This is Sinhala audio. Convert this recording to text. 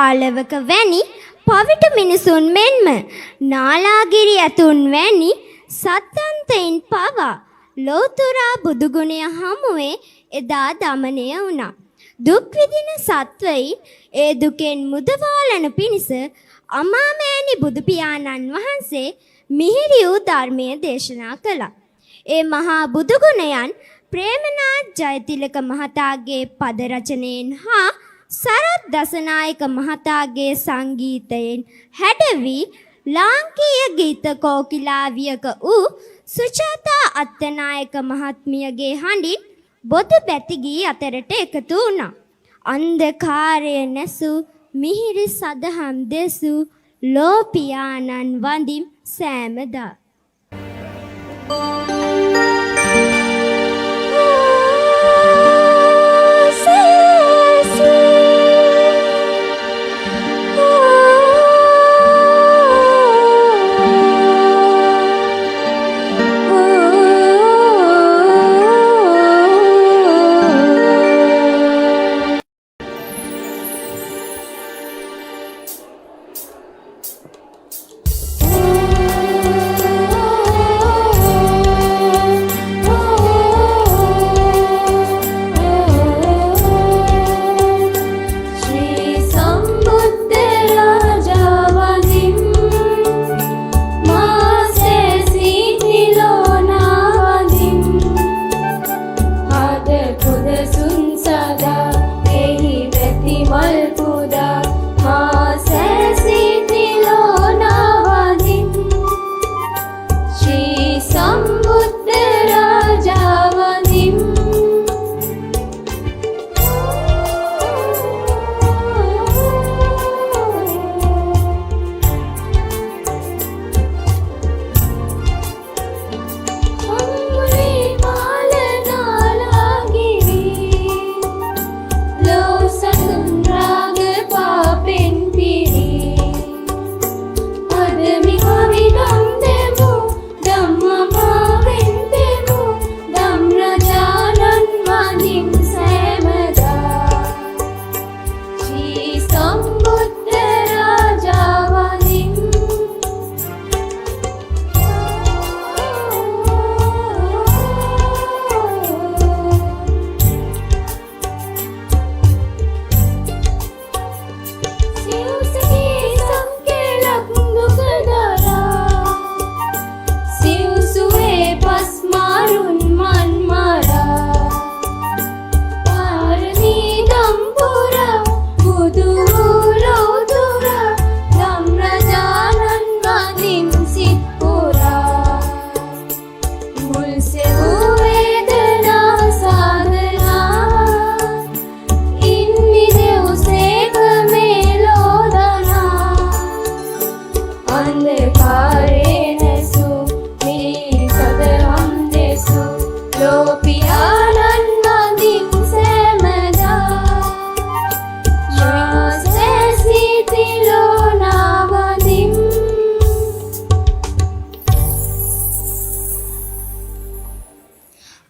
කාලවක වැනි පවිට මිනිසුන් මෙන්ම නාලාගිරි ඇතුන් වැනි සත්‍යන්තයින් පවා ලෝතුරා බුදුගුණය හමුවේ එදා දමනය වුණා. දුක් විඳින සත්වයින් ඒ දුකෙන් මුදවාලන පිණිස අමාමෑණි බුදු පියාණන් වහන්සේ මිහිරි වූ ධර්මය දේශනා කළා. ඒ මහා බුදුගුණයන් ප්‍රේමනාත් ජයතිලක මහතාගේ පද රචනයෙන් හා සරත් දසනායක මහතාගේ සංගීතයෙන් හැඩවි ලාංකීය ගීත කෝකිලාවියක වූ සුචාතා අත්තනායක මහත්මියගේ හඬින් බොදු බැති ගී අතරට එකතු වුණා. අන්ධකාරය නැසු මිහිරි සදහම් දෙසු ලෝ පියාණන් වඳිම් සෑමදා. Andekare